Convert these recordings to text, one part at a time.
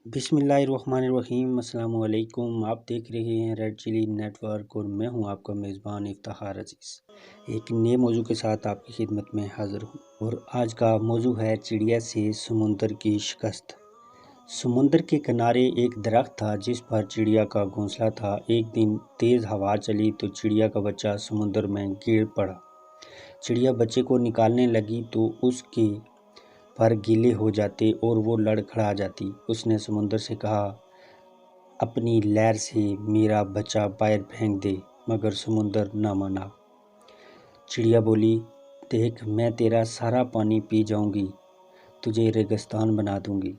बिस्मिल्लाहिर्रहमानिर्रहीम। अस्सलाम वालेकुम। आप देख रहे हैं रेड चिली नेटवर्क और मैं हूं आपका मेज़बान इफ्तिखार अजीज़। एक नए मौजू के साथ आपकी खिदमत में हाज़िर हूं और आज का मौजू है चिड़िया से समुंदर की शिकस्त। समुंदर के किनारे एक दरख्त था जिस पर चिड़िया का घोंसला था। एक दिन तेज़ हवा चली तो चिड़िया का बच्चा समुंदर में गिर पड़ा। चिड़िया बच्चे को निकालने लगी तो उसके पर गीले हो जाते और वो लड़खड़ा जाती। उसने समुंदर से कहा, अपनी लहर से मेरा बच्चा बाहर फेंक दे, मगर समुंदर ना माना। चिड़िया बोली, देख मैं तेरा सारा पानी पी जाऊंगी, तुझे रेगिस्तान बना दूंगी।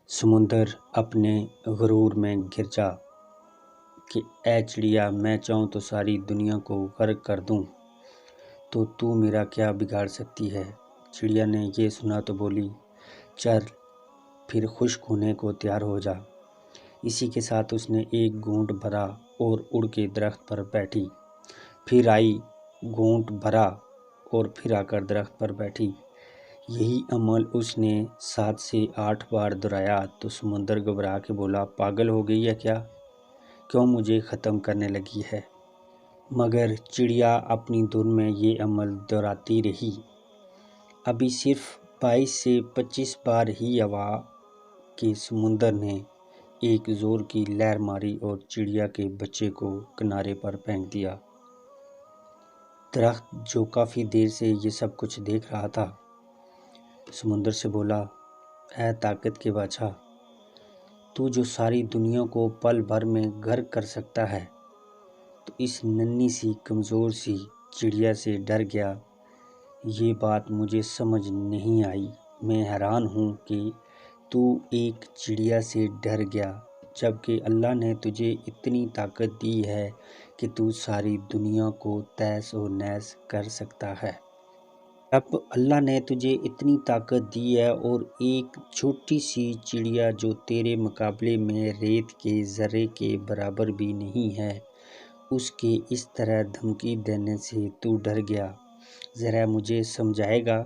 समुंदर अपने गुरूर में गिर जा कि ऐ चिड़िया, मैं चाहूँ तो सारी दुनिया को गर्क कर दूं, तो तू मेरा क्या बिगाड़ सकती है। चिड़िया ने ये सुना तो बोली, चल फिर खुश्क होने को तैयार हो जा। इसी के साथ उसने एक घूंट भरा और उड़ के दरख्त पर बैठी। फिर आई, घूंट भरा और फिर आकर दरख्त पर बैठी। यही अमल उसने 7 से 8 बार दोहराया तो समुंदर घबरा के बोला, पागल हो गई है क्या, क्यों मुझे ख़त्म करने लगी है। मगर चिड़िया अपनी धुन में ये अमल दोहराती रही। अभी सिर्फ 22 से 25 बार ही हवा के समुंदर ने एक ज़ोर की लहर मारी और चिड़िया के बच्चे को किनारे पर फेंक दिया। दरख्त जो काफ़ी देर से ये सब कुछ देख रहा था, समुंदर से बोला, ऐ ताकत के बादशाह, तू जो सारी दुनिया को पल भर में गर्क कर सकता है, तो इस नन्ही सी कमज़ोर सी चिड़िया से डर गया। ये बात मुझे समझ नहीं आई। मैं हैरान हूँ कि तू एक चिड़िया से डर गया, जबकि अल्लाह ने तुझे इतनी ताकत दी है कि तू सारी दुनिया को तहस और नहस कर सकता है। अब अल्लाह ने तुझे इतनी ताकत दी है और एक छोटी सी चिड़िया जो तेरे मुकाबले में रेत के ज़र्रे के बराबर भी नहीं है, उसके इस तरह धमकी देने से तू डर गया। ज़रा मुझे समझाएगा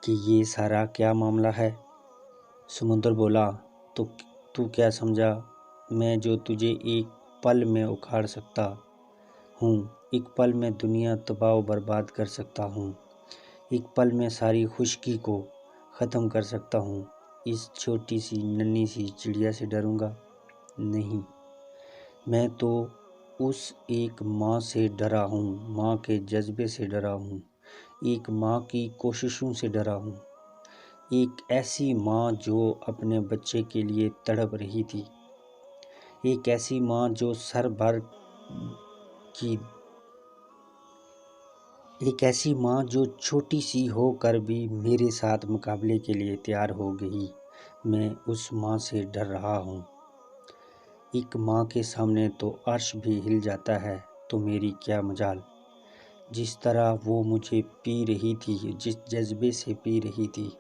कि ये सारा क्या मामला है। समुंदर बोला, तो तू क्या समझा, मैं जो तुझे एक पल में उखाड़ सकता हूँ, एक पल में दुनिया तबाह व बर्बाद कर सकता हूँ, एक पल में सारी खुशकी को ख़त्म कर सकता हूँ, इस छोटी सी नन्ही सी चिड़िया से डरूँगा? नहीं, मैं तो उस एक माँ से डरा हूँ, माँ के जज्बे से डरा हूँ, एक माँ की कोशिशों से डरा हूँ, एक ऐसी माँ जो अपने बच्चे के लिए तड़प रही थी, एक ऐसी माँ जो सर भर की, एक ऐसी माँ जो छोटी सी होकर भी मेरे साथ मुकाबले के लिए तैयार हो गई। मैं उस माँ से डर रहा हूँ। एक माँ के सामने तो अर्श भी हिल जाता है, तो मेरी क्या मजाल। जिस तरह वो मुझे पी रही थी, जिस जज्बे से पी रही थी,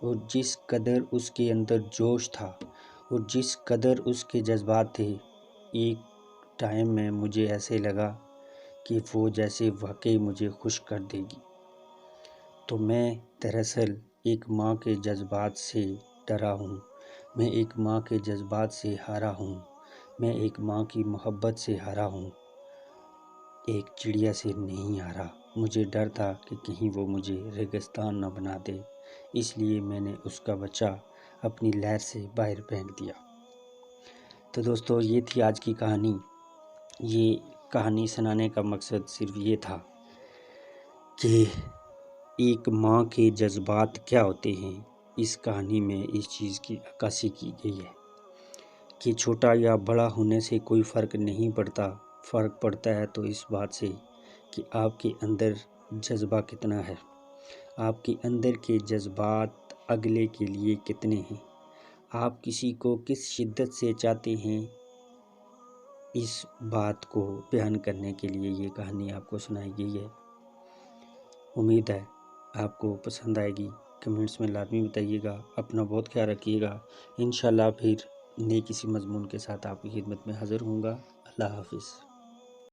और जिस कदर उसके अंदर जोश था और जिस कदर उसके जज्बात थे, एक टाइम में मुझे ऐसे लगा कि वो जैसे वाकई मुझे खुश कर देगी। तो मैं दरअसल एक माँ के जज्बात से डरा हूँ, मैं एक माँ के जज्बात से हारा हूँ, मैं एक माँ की मोहब्बत से हारा हूँ, एक चिड़िया से नहीं हारा। मुझे डर था कि कहीं वो मुझे रेगिस्तान न बना दे, इसलिए मैंने उसका बच्चा अपनी लहर से बाहर फेंक दिया। तो दोस्तों, ये थी आज की कहानी। ये कहानी सुनाने का मकसद सिर्फ ये था कि एक माँ के जज्बात क्या होते हैं। इस कहानी में इस चीज़ की अक्कासी की गई है कि छोटा या बड़ा होने से कोई फ़र्क नहीं पड़ता। फ़र्क पड़ता है तो इस बात से कि आपके अंदर जज्बा कितना है, आपके अंदर के जज्बात अगले के लिए कितने हैं, आप किसी को किस शिद्दत से चाहते हैं। इस बात को बयान करने के लिए ये कहानी आपको सुनाई गई है। उम्मीद है आपको पसंद आएगी। कमेंट्स में लाजमी बताइएगा। अपना बहुत ख्याल रखिएगा। इंशाल्लाह फिर नए किसी मज़मून के साथ आपकी खिदमत में हाज़िर होऊंगा। अल्लाह हाफ़िज़।